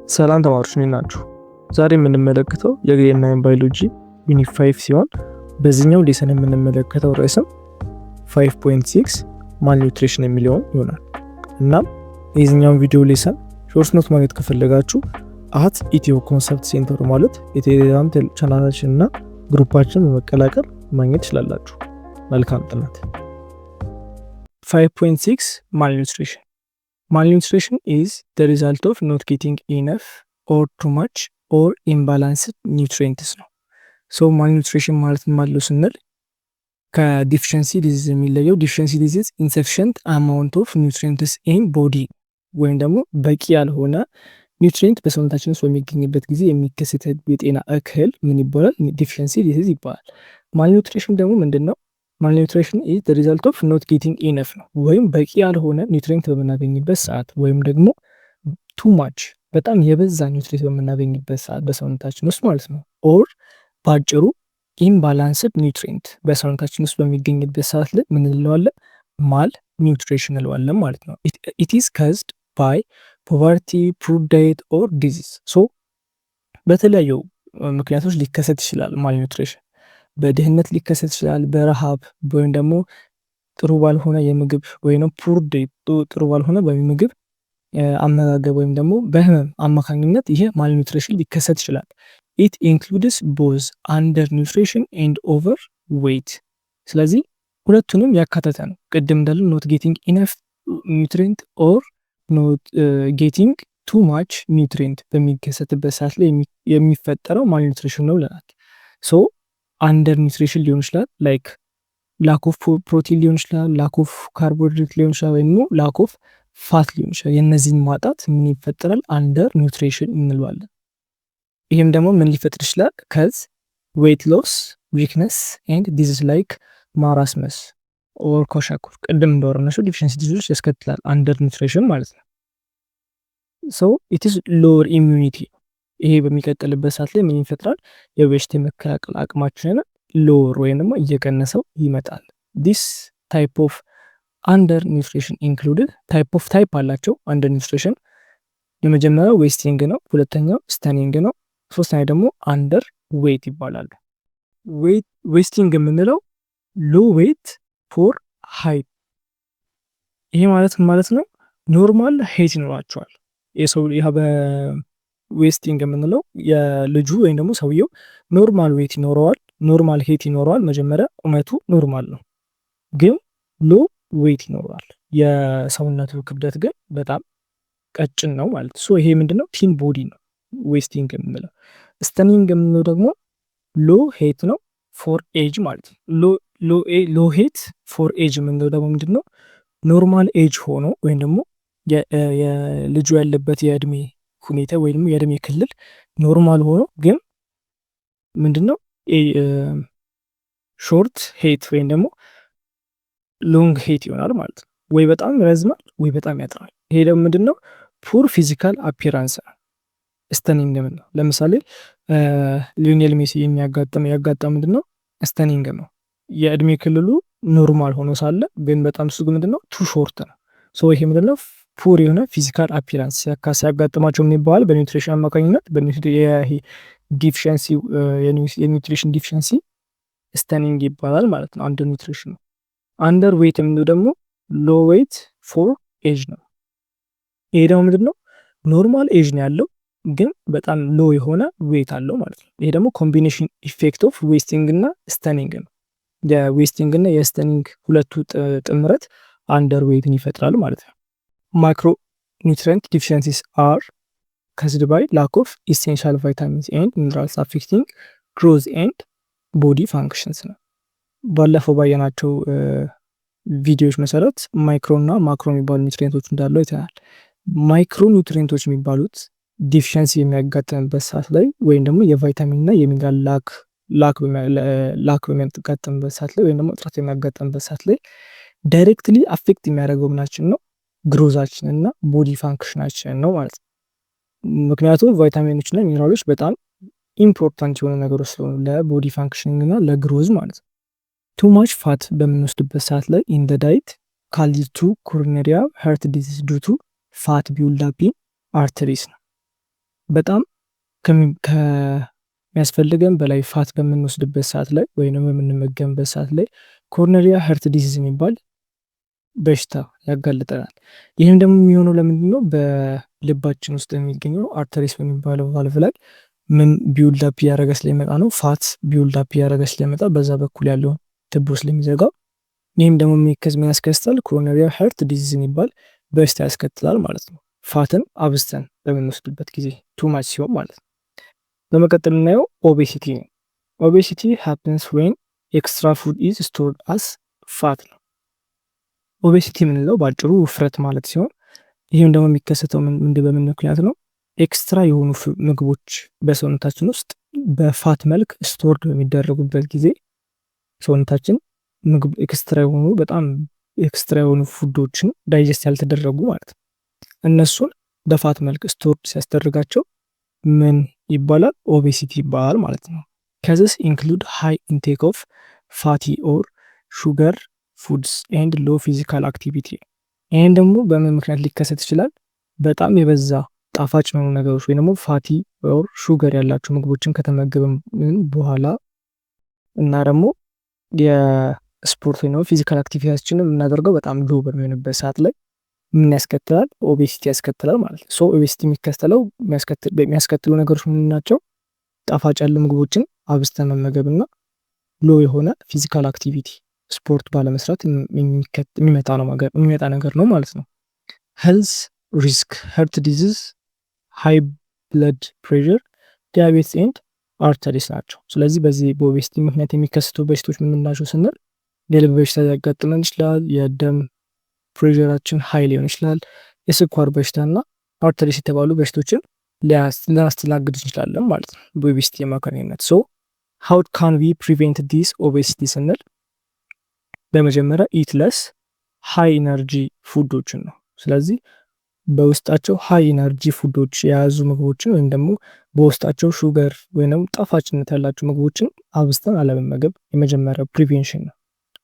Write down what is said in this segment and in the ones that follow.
ሰላም ተማሪዎች እንዴት ናችሁ? ዛሬ የምንመለከተው የግሬድ 9 ባዮሎጂ ዩኒት 5 ሲሆን በዚህኛው ሌሰን የምንመለከተው ርዕስም 5.6 ማልኒውትሪሽን የሚለውን ይሆናል። እናም የዚህኛውን ቪዲዮ ሌሰን ሾርት ኖት ማግኘት ከፈለጋችሁ ኢትዮ ኮንሰፕት ሴንተር ማለት የቴሌግራም ቻናላችን እና ግሩፓችን በመቀላቀል ማግኘት ትችላላችሁ። መልካም ጥናት። 5.6 malnutrition. Malnutrition is the result of not getting enough or too much or imbalanced nutrients ነው። ሶ malnutrition ማለት ስንል ከዲፊሸንሲ ዲዚዝ የሚለየው ዲፊሸንሲ ዲዚዝ insufficient amount of nutrients in body ወይም ደግሞ በቂ ያልሆነ ኒውትሪየንት በሰውነታችን ውስጥ በሚገኝበት ጊዜ የሚከሰት የጤና እክል ምን ይባላል? ዲፊሸንሲ ዲዚዝ ይባላል። malnutrition ደግሞ ምንድነው? malnutrition is the result of not getting enough ነው። ወይም በቂ ያልሆነ ኒውትሪየንት በምናገኝበት ሰዓት ወይም ደግሞ too much በጣም የበዛ ኒውትሪየንት በምናገኝበት ሰዓት በሰውነታችን ውስጥ ማለት ነው። ኦር ባጭሩ ኢምባላንስድ ኒውትሪየንት በሰውነታችን ውስጥ በሚገኝበት ሰዓት ላይ ምን እንለዋለን? ማል ኒውትሪሽን እንለዋለን ማለት ነው። it is caused by poverty, poor diet or disease. ሶ በተለያዩ ምክንያቶች ሊከሰት ይችላል ማልኒውትሪሽን። በድህነት ሊከሰት ይችላል፣ በረሃብ ወይም ደግሞ ጥሩ ባልሆነ የምግብ ወይም ፑር ዳይት ጥሩ ባልሆነ በምግብ አመጋገብ ወይም ደግሞ በህመም አማካኝነት ይሄ ማልኒውትሪሽን ሊከሰት ይችላል። it includes both undernutrition and overweight. ስለዚህ ሁለቱንም ያካተተ ነው። ቅድም እንዳለ not getting enough nutrient or not getting too much nutrient በሚከሰትበት ሰዓት ላይ የሚፈጠረው ማልኒውትሪሽን ነው ብለናል። ሶ አንደር ኒውትሪሽን ሊሆን ይችላል፣ ላይክ ላክ ኦፍ ፕሮቲን ሊሆን ይችላል፣ ላክ ኦፍ ካርቦሃይድሬት ሊሆን ይችላል፣ ወይም ላክ ኦፍ ፋት ሊሆን ይችላል። የእነዚህን ማጣት ምን ይፈጠራል? አንደር ኒውትሪሽን እንለዋለን። ይህም ደግሞ ምን ሊፈጥር ይችላል? ከዝ ዌይት ሎስ፣ ዊክነስ ኤንድ ዲዚዝ ላይክ ማራስመስ ኦር ኮሻኮር ቅድም እንዳወራነው ዲፊሸንሲ ዲዚዞች ያስከትላል አንደር ኒውትሪሽን ማለት ነው። ሶ ኢት ኢዝ ሎወር ኢሚዩኒቲ። ይሄ በሚቀጥልበት ሰዓት ላይ ምን ይፈጥራል? የበሽታ የመከላከል አቅማችንን ሎወር ወይም ደግሞ እየቀነሰው ይመጣል። ዲስ ታይፕ ኦፍ አንደር ኒውትሪሽን ኢንክሉድድ ታይፕ አላቸው። አንደር ኒውትሪሽን የመጀመሪያው ዌስቲንግ ነው፣ ሁለተኛው ስተኒንግ ነው፣ ሶስተኛ ደግሞ አንደር ዌይት ይባላሉ። ዌስቲንግ የምንለው ሎ ዌይት ፎር ሃይት። ይሄ ማለት ነው ኖርማል ሄት ይኖራቸዋል የሰው ዌስቲንግ የምንለው የልጁ ወይም ደግሞ ሰውየው ኖርማል ዌት ይኖረዋል፣ ኖርማል ሄት ይኖረዋል። መጀመሪያ ቁመቱ ኖርማል ነው፣ ግን ሎ ዌት ይኖረዋል። የሰውነቱ ክብደት ግን በጣም ቀጭን ነው ማለት ነው። ይሄ ምንድነው? ቲን ቦዲ ነው ዌስቲንግ የምንለው። ስተኒንግ የምንለው ደግሞ ሎ ሄት ነው ፎር ኤጅ ማለት ነው። ሎ ሄት ፎር ኤጅ የምንለው ደግሞ ምንድነው? ኖርማል ኤጅ ሆኖ ወይም ደግሞ የልጁ ያለበት የእድሜ ሁኔታ ወይም የእድሜ ክልል ኖርማል ሆኖ ግን ምንድነው ሾርት ሄት ወይም ደግሞ ሎንግ ሄት ይሆናል ማለት ነው። ወይ በጣም ይረዝማል ወይ በጣም ያጥራል። ይሄ ደግሞ ምንድነው? ፑር ፊዚካል አፒራንስ ነው ስተኒንግ ነው። ለምሳሌ ሊዮኔል ሜሲ ያጋጠመው ምንድነው? ስተኒንግ ነው። የእድሜ ክልሉ ኖርማል ሆኖ ሳለ ግን በጣም እሱ ምንድነው? ቱ ሾርት ነው። ሶ ይሄ ምንድነው? ፑር የሆነ ፊዚካል አፒራንስ ሲያጋጥማቸው ምን ይባላል? በኒውትሪሽን አማካኝነት የኒውትሪሽን ዲፊሸንሲ ስተኒንግ ይባላል ማለት ነው። አንደር ኒውትሪሽን ነው። አንደር ዌይት የምንለው ደግሞ ሎ ዌይት ፎር ኤጅ ነው። ይሄ ደግሞ ምንድነው? ኖርማል ኤጅ ነው ያለው ግን በጣም ሎ የሆነ ዌይት አለው ማለት ነው። ይሄ ደግሞ ኮምቢኔሽን ኢፌክት ኦፍ ዌስቲንግ እና ስተኒንግ ነው። የዌስቲንግ እና የስተኒንግ ሁለቱ ጥምረት አንደር ዌይትን ይፈጥራል ማለት ነው። ማይክሮ ኒውትሪየንት ዲፊሸንሲስ አር ካዝድ ባይ ላክ ኦፍ ኢሴንሻል ቫይታሚንስ ኤንድ ሚነራልስ አፌክቲንግ ግሮዝ ኤንድ ቦዲ ፋንክሽንስ ነው። ባለፈው ባየናቸው ቪዲዮዎች መሰረት ማይክሮ እና ማክሮ የሚባሉ ኒውትሪየንቶች እንዳለው ይተናል። ማይክሮ ኒውትሪየንቶች የሚባሉት ዲፊሸንሲ የሚያጋጥምበት ሰዓት ላይ ወይም ደግሞ የቫይታሚን እና የሚነራል ላክ በሚያጋጥምበት ሰዓት ላይ ወይም ደግሞ እጥረት የሚያጋጥምበት ሰዓት ላይ ዳይሬክትሊ አፌክት የሚያደርገው ምናችን ነው? ግሮዛችን እና ቦዲ ፋንክሽናችን ነው ማለት ነው። ምክንያቱም ቫይታሚኖች እና ሚነራሎች በጣም ኢምፖርታንት የሆነ ነገሮች ስለሆኑ ለቦዲ ፋንክሽኒንግ እና ለግሮዝ ማለት ነው። ቱ ማች ፋት በምንወስድበት ሰዓት ላይ ኢን ደ ዳይት ካን ሊድ ቱ ኮሮነሪ ሃርት ዲዚዝ ዱ ቱ ፋት ቢውልድ አፕ ኢን አርተሪስ ነው። በጣም ከሚያስፈልገን በላይ ፋት በምንወስድበት ሰዓት ላይ ወይም በምንመገንበት ሰዓት ላይ ኮሮነሪ ሀርት ዲዚዝ የሚባል በሽታ ያጋልጠናል። ይህም ደግሞ የሚሆነው ለምንድን ነው? በልባችን ውስጥ የሚገኘው አርተሪስ በሚባለው ቫልቭ ላይ ምን ቢውልድ አፕ እያደረገ ስለሚመጣ ነው። ፋት ቢውልድ አፕ እያደረገ ስለሚመጣ በዛ በኩል ያለውን ትቦ ስለሚዘጋው፣ ይህም ደግሞ ምን ያስከትላል? ኮሮነሪ ሀርት ዲዚዝ የሚባል በሽታ ያስከትላል ማለት ነው። ፋትን አብዝተን በምንወስድበት ጊዜ ቱማች ሲሆን ማለት ነው። በመቀጠል እናየው ኦቤሲቲ ነው። ኦቤሲቲ ሃፕንስ ዌን ኤክስትራ ፉድ ኢዝ ስቶርድ አስ ፋት ነው። ኦቤሲቲ የምንለው በአጭሩ ውፍረት ማለት ሲሆን ይህም ደግሞ የሚከሰተው በምን ምክንያት ነው? ኤክስትራ የሆኑ ምግቦች በሰውነታችን ውስጥ በፋት መልክ ስቶርድ በሚደረጉበት ጊዜ ሰውነታችን ምግብ በጣም ኤክስትራ የሆኑ ፉዶችን ዳይጀስት ያልተደረጉ ማለት ነው እነሱን በፋት መልክ ስቶርድ ሲያስደርጋቸው ምን ይባላል? ኦቤሲቲ ይባላል ማለት ነው። ከዚስ ኢንክሉድ ሃይ ኢንቴክ ኦፍ ፋቲ ኦር ሹገር ፉድስ ኤንድ ሎ ፊዚካል አክቲቪቲ። ይህን ደግሞ በምን ምክንያት ሊከሰት ይችላል? በጣም የበዛ ጣፋጭ የሆኑ ነገሮች ወይ ደግሞ ፋቲ ኦር ሹገር ያላቸው ምግቦችን ከተመገብን በኋላ እና ደግሞ የስፖርት ወይ ደግሞ ፊዚካል አክቲቪቲያችንን የምናደርገው በጣም ሎ በሚሆንበት ሰዓት ላይ ምን ያስከትላል? ኦቤሲቲ ያስከትላል ማለት ነው። ሶ ኦቤሲቲ የሚያስከትሉ ነገሮች ምን ናቸው? ጣፋጭ ያሉ ምግቦችን አብዝተን መመገብ እና ሎ የሆነ ፊዚካል አክቲቪቲ ስፖርት ባለመስራት የሚመጣ ነገር ነው ማለት ነው። ሄልዝ ሪስክ ሀርት ዲዚዝ፣ ሃይ ብለድ ፕሬሸር፣ ዲያቤትስ ኤንድ አርተሪስ ናቸው። ስለዚህ በዚህ በኦቤሲቲ ምክንያት የሚከሰቱ በሽቶች ምን ናቸው ስንል የልብ በሽታ ሊያጋጥመን ይችላል፣ የደም ፕሬሸራችን ሀይ ሊሆን ይችላል፣ የስኳር በሽታ እና አርተሪስ የተባሉ በሽቶችን ልናስተናግድ እንችላለን ማለት ነው በኦቤሲቲ አማካኝነት። ሶ ሃው ካን ዊ ፕሪቬንት ዲስ ኦቤሲቲ ስንል በመጀመሪያ ኢት ለስ ሃይ ኢነርጂ ፉዶችን ነው። ስለዚህ በውስጣቸው ሃይ ኢነርጂ ፉዶች የያዙ ምግቦችን ወይም ደግሞ በውስጣቸው ሹገር ወይም ጣፋጭነት ያላቸው ምግቦችን አብዝተን አለመመገብ የመጀመሪያው ፕሪቬንሽን ነው።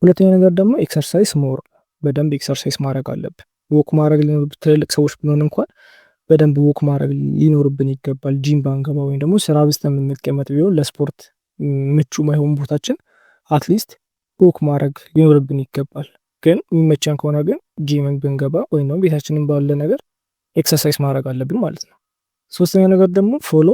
ሁለተኛ ነገር ደግሞ ኤክሰርሳይዝ ሞር፣ በደንብ ኤክሰርሳይዝ ማድረግ አለብን። ወክ ማድረግ ትልልቅ ሰዎች ብንሆን እንኳን በደንብ ወክ ማድረግ ሊኖርብን ይገባል። ጂም ባንገባ ወይም ደግሞ ስራ አብዝተን የምንቀመጥ ቢሆን ለስፖርት ምቹ ማይሆን ቦታችን አትሊስት ወክ ማድረግ ሊኖርብን ይገባል። ግን የሚመቸን ከሆነ ግን ጂምን ብንገባ ወይም ደግሞ ቤታችንን ባለ ነገር ኤክሰርሳይዝ ማድረግ አለብን ማለት ነው። ሶስተኛ ነገር ደግሞ ፎሎ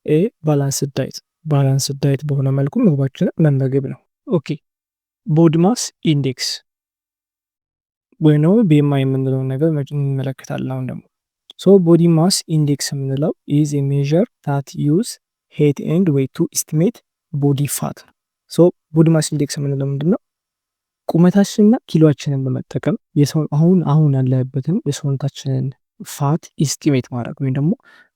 ኤ ባላንስድ ዳይት፣ ባላንስድ ዳይት በሆነ መልኩ ምግባችንን መመገብ ነው። ኦኬ ቦዲ ማስ ኢንዴክስ ወይም ደግሞ BMI የምንለውን ነገር እንመለከታለን። አሁን ደግሞ ቦዲ ማስ ኢንዴክስ የምንለው ኢዝ ኤ ሜዥር ታት ዩዝ ሄት ኤንድ ዌይት ቱ ኢስቲሜት ቦዲ ፋት። ቦዲ ማስ ኢንዴክስ የምንለው ምንድን ነው? ቁመታችንና ኪሎአችንን በመጠቀም አሁን ያለበትን የሰውነታችንን ፋት ኢስቲሜት ማድረግ ወይም ደግሞ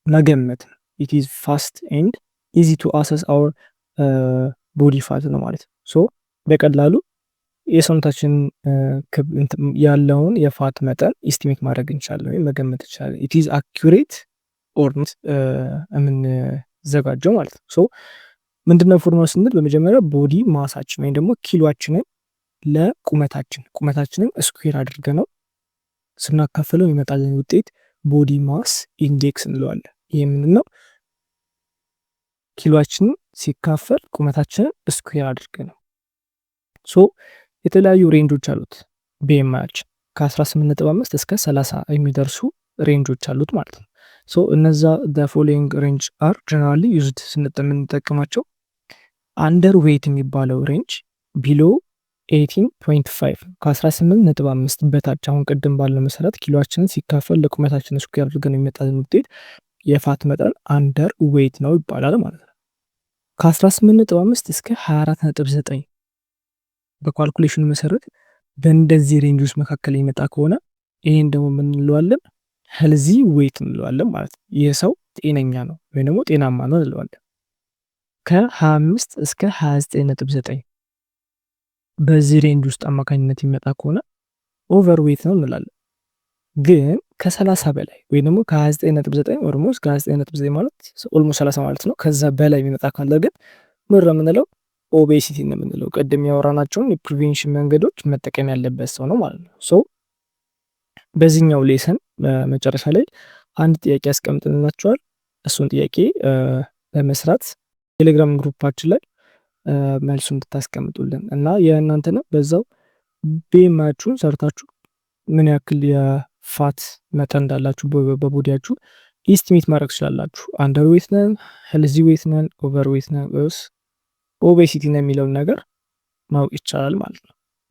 መገመት ነው። ኢት ኢዝ ፋስት ኤንድ ኢዚ ቱ አሰስ አወር ቦዲ ፋት ነው ማለት ነው። በቀላሉ የሰውነታችን ያለውን የፋት መጠን ኢስቲሜት ማድረግ እንችላለን ወይም መገመት እንችላለን። ኢት ኢዝ አኩሬት ኦር ኖት የምንዘጋጀው ማለት ነው። ምንድነው ፎርሙላ ስንል በመጀመሪያ ቦዲ ማሳችን ወይም ደግሞ ኪሎአችንን ቁመታችንን ስኩዌር አድርገ ነው ስናካፍለው ይመጣልን ውጤት ቦዲ ማስ ኢንዴክስ እንለዋለን። ይህ ምንድነው? ኪሎአችንን ሲካፈል ቁመታችንን ስኩዌር አድርገ ነው። የተለያዩ ሬንጆች አሉት BMIያችን ከ18.5 እስከ 30 የሚደርሱ ሬንጆች አሉት ማለት ነው። እነዛ the following range are generally used የምንጠቀማቸው አንደር ዌይት የሚባለው ሬንጅ ቢሎ 18.5 ከ18.5 በታች አሁን ቅድም ባለው መሰረት ኪሎአችንን ሲካፈል ለቁመታችን ስኩዌር አድርገን የሚመጣልን ውጤት የፋት መጠን አንደር ዌይት ነው ይባላል ማለት ነው። ከ18.5 እስከ 24.9 በኳልኩሌሽኑ መሰረት በእንደዚህ ሬንጅ ውስጥ መካከል የሚመጣ ከሆነ ይሄን ደግሞ ምን እንለዋለን? ሄልዚ ዌይት እንለዋለን ማለት ነው። ይህ ሰው ጤነኛ ነው ወይም ደግሞ ጤናማ ነው እንለዋለን። ከ25 እስከ 29.9 በዚህ ሬንጅ ውስጥ አማካኝነት የሚመጣ ከሆነ ኦቨር ዌይት ነው እንላለን። ግን ከ30 በላይ ወይም ደግሞ ከ29.9 ኦልሞስት ከ29.9 ማለት ኦልሞስት 30 ማለት ነው። ከዛ በላይ የሚመጣ ካለ ግን ምን የምንለው ኦቤሲቲ ነው የምንለው። ቀደም ያወራናቸውን የፕሪቬንሽን መንገዶች መጠቀም ያለበት ሰው ነው ማለት ነው። በዚህኛው ሌሰን መጨረሻ ላይ አንድ ጥያቄ ያስቀምጥልናቸዋል። እሱን ጥያቄ በመስራት ቴሌግራም ግሩፓችን ላይ መልሱ እንድታስቀምጡልን እና የእናንተንም በዛው ቤማችሁን ሰርታችሁ ምን ያክል የፋት መጠን እንዳላችሁ በቦዲያችሁ ኢስቲሜት ማድረግ ትችላላችሁ። አንደር ዌት ነን፣ ሄልዚ ዌት ነን፣ ኦቨር ዌት ነን ወይስ ኦቤሲቲ ነው የሚለውን ነገር ማወቅ ይቻላል ማለት ነው።